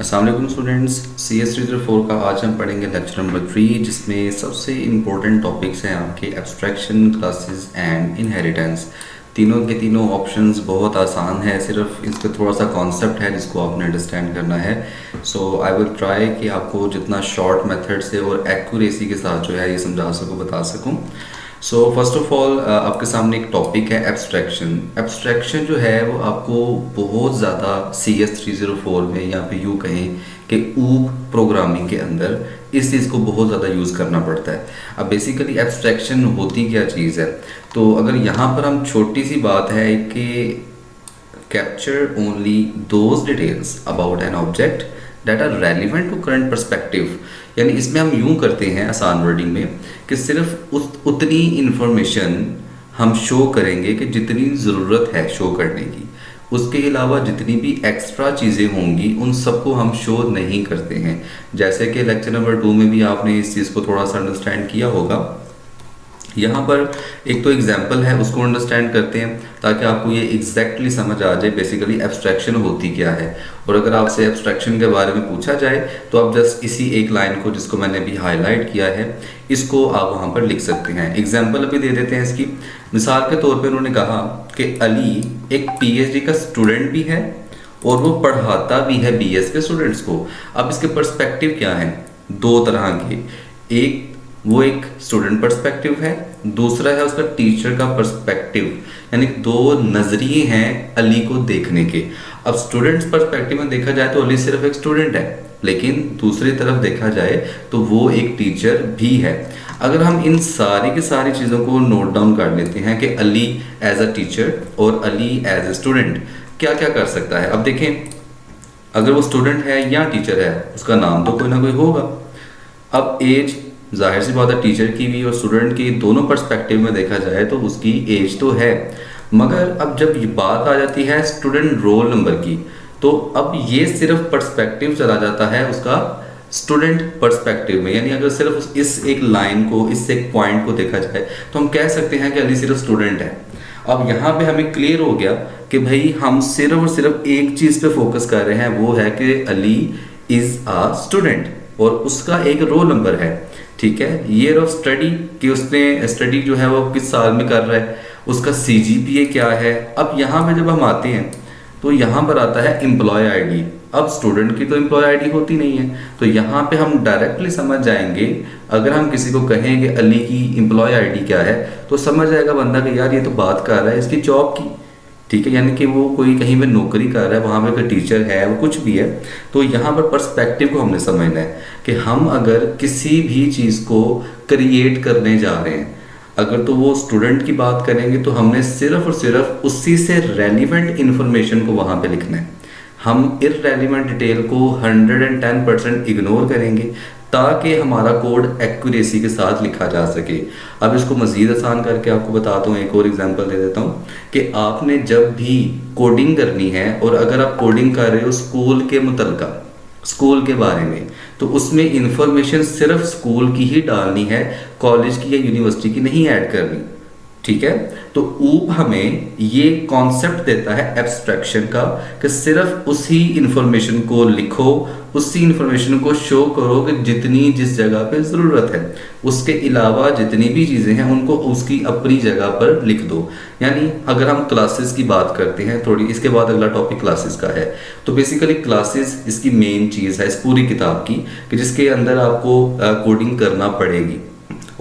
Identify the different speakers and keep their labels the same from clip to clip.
Speaker 1: अस्सलाम वालेकुम students, C S 304 का आज हम पढ़ेंगे लेक्चर नंबर 3, जिसमें सबसे इम्पोर्टेंट टॉपिक्स हैं आपके एब्स्ट्रैक्शन, क्लासेस एंड इनहेरिटेंस। तीनों के तीनों ऑप्शंस बहुत आसान है, सिर्फ इसका थोड़ा सा कॉन्सेप्ट है जिसको आपने अंडरस्टैंड करना है। सो आई विल ट्राई कि आपको जितना शॉर्ट मेथड से और एक्यूरेसी के साथ जो है ये समझा सकूँ, बता सकूँ। सो फर्स्ट ऑफ ऑल आपके सामने एक टॉपिक है एब्स्ट्रैक्शन। एब्स्ट्रैक्शन जो है वो आपको बहुत ज़्यादा CS304 में, या फिर यूँ कहें कि ऊप प्रोग्रामिंग के अंदर इस चीज़ को बहुत ज़्यादा यूज़ करना पड़ता है। अब बेसिकली एब्स्ट्रैक्शन होती क्या चीज़ है, तो अगर यहाँ पर हम छोटी सी बात है कि capture only those details about an object that are relevant to current perspective, यानी इसमें हम यूं करते हैं आसान वर्डिंग में कि सिर्फ उतनी इंफॉर्मेशन हम शो करेंगे कि जितनी ज़रूरत है शो करने की। उसके अलावा जितनी भी एक्स्ट्रा चीज़ें होंगी उन सबको हम शो नहीं करते हैं। जैसे कि लेक्चर नंबर 2 में भी आपने इस चीज़ को थोड़ा सा अंडरस्टैंड किया होगा। यहाँ पर एक तो एग्जाम्पल है, उसको अंडरस्टैंड करते हैं ताकि आपको ये एग्जैक्टली समझ आ जाए बेसिकली एब्स्ट्रैक्शन होती क्या है। और अगर आपसे एब्स्ट्रैक्शन के बारे में पूछा जाए तो आप जस्ट इसी एक लाइन को, जिसको मैंने अभी हाईलाइट किया है, इसको आप वहाँ पर लिख सकते हैं। एग्जाम्पल अभी दे देते हैं इसकी। मिसाल के तौर पर उन्होंने कहा कि अली एक PhD का स्टूडेंट भी है और वो पढ़ाता भी है BS के स्टूडेंट्स को। अब इसके पर्सपेक्टिव क्या हैं? दो तरह के, एक वो एक स्टूडेंट पर्सपेक्टिव है, दूसरा है उसका टीचर का पर्सपेक्टिव, यानी दो नजरिए हैं अली को देखने के। अब स्टूडेंट्स पर्सपेक्टिव में देखा जाए तो अली सिर्फ एक स्टूडेंट है, लेकिन दूसरी तरफ देखा जाए तो वो एक टीचर भी है। अगर हम इन सारी की सारी चीज़ों को नोट डाउन कर लेते हैं कि अली एज अ टीचर और अली एज ए स्टूडेंट क्या क्या कर सकता है। अब देखें, अगर वो स्टूडेंट है या टीचर है, उसका नाम तो कोई ना कोई होगा। अब एज, जाहिर सी बात है, टीचर की भी और स्टूडेंट की दोनों पर्सपेक्टिव में देखा जाए तो उसकी एज तो है, मगर अब जब ये बात आ जाती है स्टूडेंट रोल नंबर की, तो अब ये सिर्फ पर्सपेक्टिव चला जाता है उसका स्टूडेंट पर्सपेक्टिव में। यानी अगर सिर्फ इस एक लाइन को, इस एक पॉइंट को देखा जाए तो हम कह सकते हैं कि अली सिर्फ स्टूडेंट है। अब यहाँ पे हमें क्लियर हो गया कि भाई हम सिर्फ और सिर्फ एक चीज़ पे फोकस कर रहे हैं, वो है कि अली इज़ अ स्टूडेंट और उसका एक रोल नंबर है। ठीक है, ईयर ऑफ स्टडी कि उसने स्टडी जो है वो किस साल में कर रहा है, उसका CGPA क्या है। अब यहाँ पे जब हम आते हैं तो यहाँ पर आता है एम्प्लॉय आईडी। अब स्टूडेंट की तो एम्प्लॉय आईडी होती नहीं है, तो यहाँ पे हम डायरेक्टली समझ जाएंगे। अगर हम किसी को कहें कि अली की एम्प्लॉय आईडी क्या है, तो समझ जाएगा बंदा कि यार ये तो बात कर रहा है इसकी जॉब की। ठीक है, यानी कि वो कोई कहीं पे नौकरी कर रहा है, वहाँ पे कोई टीचर है, वो कुछ भी है। तो यहाँ पर पर्सपेक्टिव को हमने समझना है कि हम अगर किसी भी चीज़ को क्रिएट करने जा रहे हैं, अगर तो वो स्टूडेंट की बात करेंगे तो हमने सिर्फ और सिर्फ उसी से रेलिवेंट इंफॉर्मेशन को वहाँ पे लिखना है। हम इररेलिवेंट डिटेल को 110% इग्नोर करेंगे ताकि हमारा कोड एक्यूरेसी के साथ लिखा जा सके। अब इसको मज़ीद आसान करके आपको बताता हूँ, एक और एग्जांपल दे देता हूँ कि आपने जब भी कोडिंग करनी है और अगर आप कोडिंग कर रहे हो स्कूल के मुतल्लिका, स्कूल के बारे में, तो उसमें इंफॉर्मेशन सिर्फ स्कूल की ही डालनी है, कॉलेज की या यूनिवर्सिटी की नहीं ऐड करनी। ठीक है, तो ऊप हमें ये कॉन्सेप्ट देता है एब्स्ट्रैक्शन का कि सिर्फ उसी इंफॉर्मेशन को लिखो, उसी इंफॉर्मेशन को शो करो कि जितनी जिस जगह पे ज़रूरत है। उसके अलावा जितनी भी चीज़ें हैं उनको उसकी अपनी जगह पर लिख दो। यानी अगर हम क्लासेस की बात करते हैं थोड़ी, इसके बाद अगला टॉपिक क्लासेस का है, तो बेसिकली क्लासेस इसकी मेन चीज़ है इस पूरी किताब की, कि जिसके अंदर आपको कोडिंग करना पड़ेगी।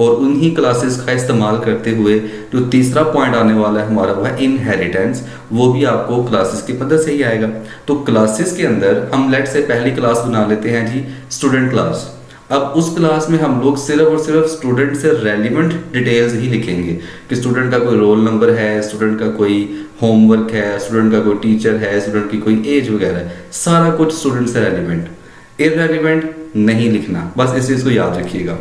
Speaker 1: और उन्हीं क्लासेस का इस्तेमाल करते हुए जो तीसरा पॉइंट आने वाला है हमारा, वो है इनहेरिटेंस, वो भी आपको क्लासेस की मदद से ही आएगा। तो क्लासेस के अंदर हम लेट से पहली क्लास बना लेते हैं जी, स्टूडेंट क्लास। अब उस क्लास में हम लोग सिर्फ और सिर्फ स्टूडेंट से रेलिवेंट डिटेल्स ही लिखेंगे कि स्टूडेंट का कोई रोल नंबर है, स्टूडेंट का कोई होमवर्क है, स्टूडेंट का कोई टीचर है, स्टूडेंट की कोई एज वगैरह है, सारा कुछ स्टूडेंट से रेलिवेंट। इररेलिवेंट नहीं लिखना, बस इस चीज़ को याद रखिएगा।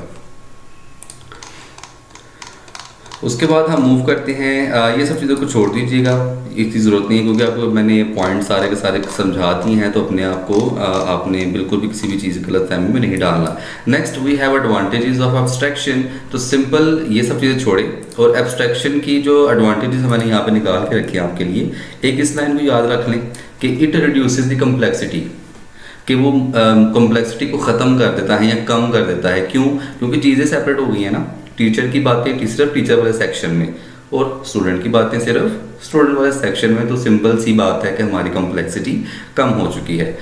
Speaker 1: उसके बाद हम मूव करते हैं, ये सब चीज़ों को छोड़ दीजिएगा, इसकी ज़रूरत नहीं है क्योंकि आपको मैंने पॉइंट सारे के सारे समझा दिए हैं, तो अपने आप को आपने बिल्कुल भी किसी भी चीज़ गलत फहमी में नहीं डालना। Next we have advantages of abstraction. तो सिंपल ये सब चीज़ें छोड़े और एब्स्ट्रैक्शन की जो एडवांटेजेस मैंने यहाँ पे निकाल के रखी है आपके लिए, एक इस लाइन को याद रख लें कि इट रिड्यूसेस द कम्प्लेक्सिटी। कि वो कॉम्प्लेक्सिटी को ख़त्म कर देता है या कम कर देता है। क्यों? क्योंकि चीज़ें सेपरेट हो गई हैं ना। टीचर की बातें सिर्फ टीचर वाले सेक्शन में और स्टूडेंट की बातें सिर्फ स्टूडेंट वाले सेक्शन में, तो सिंपल सी बात है कि हमारी कॉम्प्लेक्सिटी कम हो चुकी है।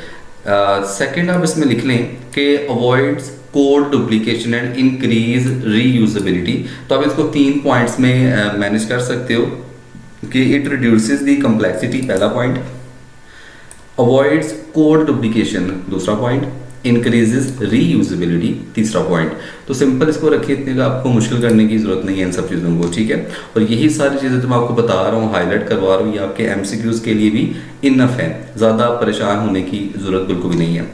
Speaker 1: सेकंड आप इसमें लिख लें कि avoids code duplication and increase reusability. तो आप इसको 3 पॉइंट्स में मैनेज कर सकते हो कि इट रिड्यूसेस दी कॉम्प्लेक्सिटी, पहला पॉइंट, अवॉइड्स कोड डुप्लीकेशन दूसरा पॉइंट, इंक्रीजेस रीयूजेबिलिटी तीसरा पॉइंट। तो सिंपल इसको रखिए, इतने का आपको मुश्किल करने की जरूरत नहीं है इन सब चीज़ों को, ठीक है। और यही सारी चीज़ें जो मैं आपको बता रहा हूँ, हाईलाइट करवा रहा हूँ, ये आपके एमसीक्यूज के लिए भी इनफ है, ज़्यादा परेशान होने की ज़रूरत बिल्कुल भी नहीं है।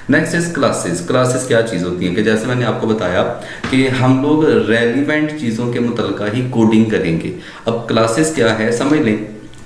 Speaker 1: Next is classes. क्लासेस क्या चीज़ होती है कि जैसे मैंने आपको बताया कि हम लोग रेलिवेंट चीज़ों के मुतल्लिका ही कोडिंग करेंगे। अब क्लासेस क्या है समझ लें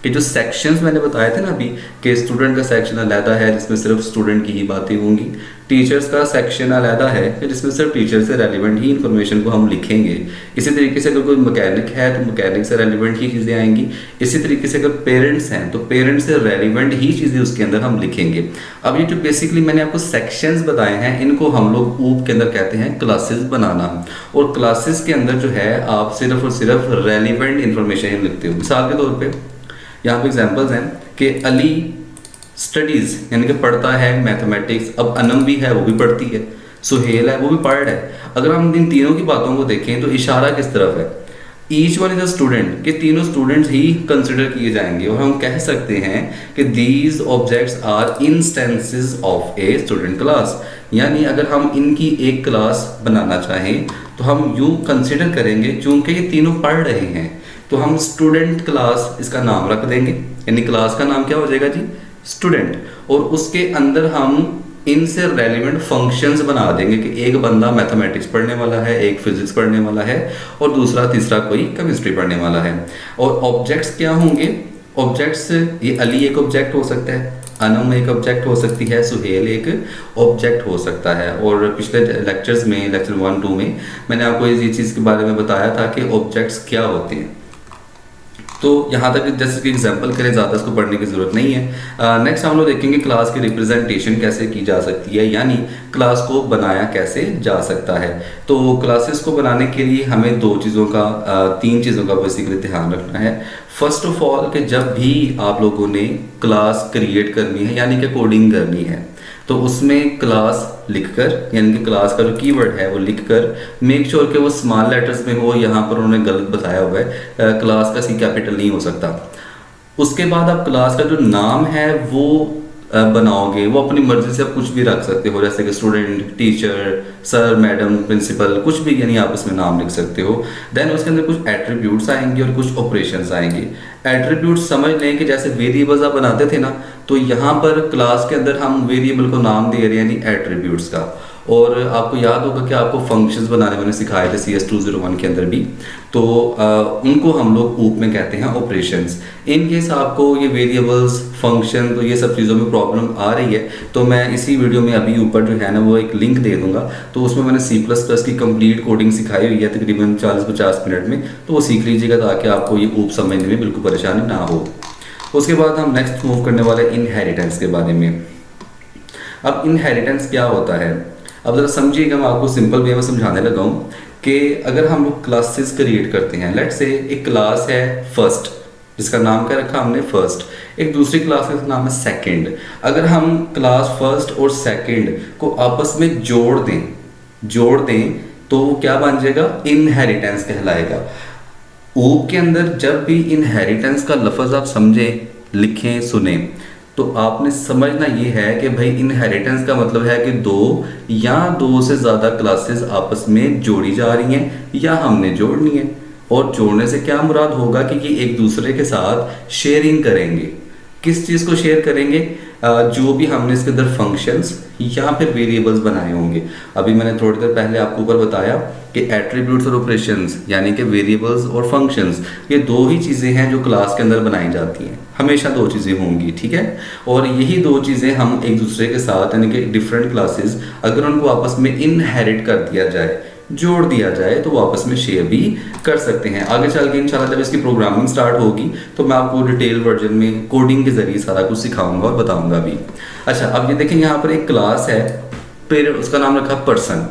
Speaker 1: कि जो सेक्शंस मैंने बताए थे ना अभी, कि स्टूडेंट का सेक्शन अलहदा है जिसमें सिर्फ स्टूडेंट की ही बातें होंगी, टीचर्स का सेक्शन अलहदा है कि जिसमें सिर्फ टीचर से रेलिवेंट ही इन्फॉर्मेशन को हम लिखेंगे। इसी तरीके से अगर कोई मैकेनिक है तो मैकेनिक से रेलिवेंट ही चीज़ें आएंगी। इसी तरीके से अगर पेरेंट्स हैं तो पेरेंट्स से रेलिवेंट ही चीज़ें उसके अंदर हम लिखेंगे। अब ये जो बेसिकली मैंने आपको सेक्शंस बताए हैं, इनको हम लोग ऊप के अंदर कहते हैं क्लासेस बनाना। और क्लासेस के अंदर जो है आप सिर्फ और सिर्फ रेलिवेंट इन्फॉर्मेशन लिखते हो। मिसाल के तौर पर यहाँ पे एग्जाम्पल्स हैं कि अली स्टडीज़ यानी कि पढ़ता है मैथमेटिक्स, अब अनम भी है वो भी पढ़ती है, सुहेल है वो भी पढ़ रहा है। अगर हम इन तीनों की बातों को देखें तो इशारा किस तरफ है, each one is a student, के तीनों स्टूडेंट्स ही कंसिडर किए जाएंगे। और हम कह सकते हैं कि these objects are instances of a student class. यानी अगर हम इनकी एक क्लास बनाना चाहें तो हम यूँ कंसिडर करेंगे, चूँकि ये तीनों पढ़ रहे हैं तो हम स्टूडेंट क्लास इसका नाम रख देंगे, यानी क्लास का नाम क्या हो जाएगा जी, स्टूडेंट। और उसके अंदर हम इनसे रेलिवेंट फंक्शंस बना देंगे कि एक बंदा मैथमेटिक्स पढ़ने वाला है, एक फिजिक्स पढ़ने वाला है और दूसरा तीसरा कोई केमिस्ट्री पढ़ने वाला है। और ऑब्जेक्ट्स क्या होंगे, ऑब्जेक्ट्स ये अली एक ऑब्जेक्ट हो सकता है, अनम एक ऑब्जेक्ट हो सकती है, सुहेल एक ऑब्जेक्ट हो सकता है। और पिछले लेक्चर्स में लेक्चर 1-2 में मैंने आपको इस चीज़ के बारे में बताया था कि ऑब्जेक्ट्स क्या होते हैं। तो यहाँ तक जैसे कि एग्जांपल करें, ज़्यादा इसको पढ़ने की ज़रूरत नहीं है। नेक्स्ट हम लोग देखेंगे क्लास की रिप्रेजेंटेशन कैसे की जा सकती है, यानी क्लास को बनाया कैसे जा सकता है। तो क्लासेस को बनाने के लिए हमें 3 चीज़ों का बेसिकली ध्यान रखना है। फर्स्ट ऑफ ऑल कि जब भी आप लोगों ने क्लास क्रिएट करनी है यानी कि कोडिंग करनी है, तो उसमें क्लास लिखकर, यानी कि क्लास का जो कीवर्ड है वो लिखकर, मेक श्योर कि वो स्मॉल लेटर्स में हो। यहाँ पर उन्होंने गलत बताया हुआ है, क्लास का सी कैपिटल नहीं हो सकता। उसके बाद आप क्लास का जो नाम है वो बनाओगे, वो अपनी मर्जी से आप कुछ भी रख सकते हो, जैसे कि student, teacher, sir, madam, principal, कुछ भी, यानी आप इसमें नाम लिख सकते हो। देन उसके अंदर कुछ एट्रीब्यूट्स आएंगे और कुछ ऑपरेशंस आएंगे। एट्रीब्यूट्स समझ लें कि जैसे वेरिएबल्स आप बनाते थे ना, तो यहाँ पर क्लास के अंदर हम वेरिएबल को नाम दे रहे हैं यानी एट्रीब्यूट्स का। और आपको याद होगा कि आपको फंक्शंस बनाने मैंने सिखाए थे CS201 के अंदर भी, तो उनको हम लोग ऊप में कहते हैं ऑपरेशंस। इन केस आपको ये वेरिएबल्स, फंक्शन, तो ये सब चीज़ों में प्रॉब्लम आ रही है तो मैं इसी वीडियो में अभी ऊपर जो है ना वो एक लिंक दे दूंगा। तो उसमें मैंने C++ की कंप्लीट कोडिंग सिखाई हुई है तकरीबन 40-50 मिनट में, तो वो सीख लीजिएगा ताकि आपको ये ऊप समझने में बिल्कुल परेशानी ना हो। उसके बाद हम नेक्स्ट मूव करने वाले इनहेरिटेंस के बारे में। अब इनहेरिटेंस क्या होता है, अब ज़रा समझिएगा, मैं आपको सिंपल वे में समझाने लगा हूँ कि अगर हम लोग क्लासेस क्रिएट करते हैं, लेट्स से एक क्लास है फर्स्ट, जिसका नाम क्या रखा हमने फर्स्ट, एक दूसरी क्लास का नाम है सेकंड। अगर हम क्लास फर्स्ट और सेकंड को आपस में जोड़ दें तो वो क्या बन जाएगा, इनहेरिटेंस कहलाएगा। ऊप के अंदर जब भी इनहेरिटेंस का लफ्ज़ आप समझें, लिखें, सुने, तो आपने समझना ये है कि भाई इनहेरिटेंस का मतलब है कि 2 या 2 से ज़्यादा क्लासेस आपस में जोड़ी जा रही हैं या हमने जोड़नी है। और जोड़ने से क्या मुराद होगा कि ये एक दूसरे के साथ शेयरिंग करेंगे। किस चीज़ को शेयर करेंगे, जो भी हमने इसके अंदर फंक्शंस या फिर वेरिएबल्स बनाए होंगे। अभी मैंने थोड़ी देर पहले आपको ऊपर बताया कि एट्रीब्यूट्स और ऑपरेशंस यानी कि वेरिएबल्स और फंक्शंस, ये 2 ही चीज़ें हैं जो क्लास के अंदर बनाई जाती हैं, हमेशा 2 चीज़ें होंगी, ठीक है। और यही 2 चीज़ें हम एक दूसरे के साथ, यानी कि डिफरेंट क्लासेस अगर उनको आपस में इनहेरिट कर दिया जाए, जोड़ दिया जाए तो वो आपस में शेयर भी कर सकते हैं। आगे चल के इंशाल्लाह जब इसकी प्रोग्रामिंग स्टार्ट होगी तो मैं आपको डिटेल वर्जन में कोडिंग के जरिए सारा कुछ सिखाऊंगा और बताऊंगा भी। अच्छा, अब ये देखें यहाँ पर एक क्लास है, फिर उसका नाम रखा पर्सन।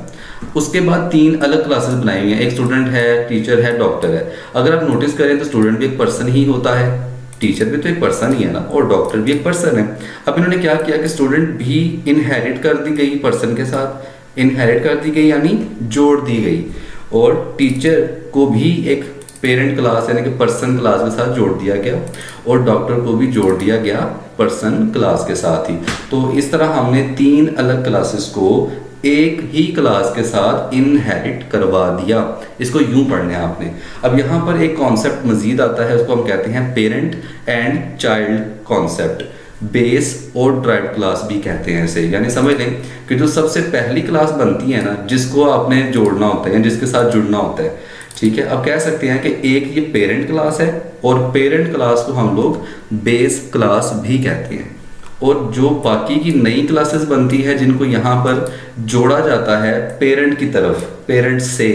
Speaker 1: उसके बाद 3 अलग क्लासेस बनाई हुई हैं, एक स्टूडेंट है, टीचर है, डॉक्टर है। अगर आप नोटिस करें तो स्टूडेंट भी एक पर्सन ही होता है, टीचर भी तो एक पर्सन ही है ना, और डॉक्टर भी एक पर्सन है। अब इन्होंने क्या किया कि स्टूडेंट भी इनहेरिट कर दी गई पर्सन के साथ, इनहेरिट कर दी गई यानी जोड़ दी गई, और टीचर को भी एक पेरेंट क्लास यानी कि पर्सन क्लास के साथ जोड़ दिया गया, और डॉक्टर को भी जोड़ दिया गया पर्सन क्लास के साथ ही। तो इस तरह हमने 3 अलग क्लासेस को एक ही क्लास के साथ इनहेरिट करवा दिया। इसको यूं पढ़ना है आपने। अब यहाँ पर एक कॉन्सेप्ट मजीद आता है, उसको हम कहते हैं parent and child concept, base और ड्राइव क्लास भी कहते हैं इसे। यानी समझ लें कि जो सबसे पहली क्लास बनती है ना, जिसको आपने जोड़ना होता है या जिसके साथ जुड़ना होता है, ठीक है। अब कह सकते हैं कि एक ये पेरेंट क्लास है, और पेरेंट क्लास को हम लोग बेस क्लास भी कहते हैं। और जो बाकी की नई क्लासेस बनती है जिनको यहाँ पर जोड़ा जाता है पेरेंट की तरफ, पेरेंट से,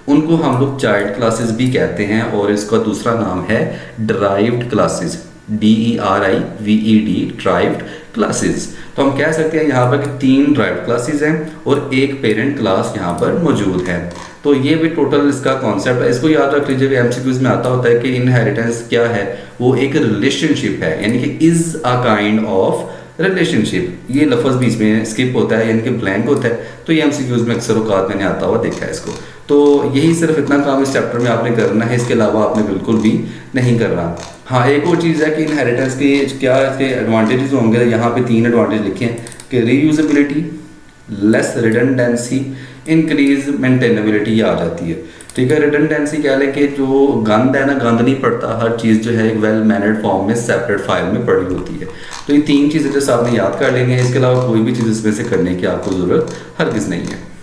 Speaker 1: उनको हम लोग चाइल्ड क्लासेस भी कहते हैं, और इसका दूसरा नाम है derived classes, DERIVED, derived classes. तो हम कह सकते हैं यहाँ पर कि 3 डिराइव्ड क्लासेस हैं और एक पेरेंट क्लास यहाँ पर मौजूद है। तो ये भी टोटल इसका कॉन्सेप्ट है। इसको याद रख लीजिए, MCQs में आता होता है कि इनहेरिटेंस क्या है, वो एक रिलेशनशिप है, यानी कि is a kind of relationship. ये लफ्ज़ बीच में स्किप होता है यानी कि ब्लैंक होता है, तो ये MCQs में अक्सर औकात मैंने आता हुआ देखा है इसको। तो यही सिर्फ इतना काम इस चैप्टर में आपने करना है, इसके अलावा आपने बिल्कुल भी नहीं करना। हाँ, एक और चीज़ है कि इनहेरिटेंस के क्या इसके एडवांटेजेस होंगे। यहाँ पे 3 एडवांटेज लिखे हैं कि reusability, less redundancy, increase maintainability आ जाती है, ठीक है। रिडंडेंसी कह लें कि जो गंद है ना, गंद नहीं पड़ता, हर चीज़ जो है एक वेल मैनर्ड फॉर्म में सेपरेट फाइल में पड़ी होती है। तो ये 3 चीज़ें जैसे आपने याद कर लेंगे, इसके अलावा कोई भी चीज़ इसमें से करने की आपको ज़रूरत हरगिज़ नहीं है।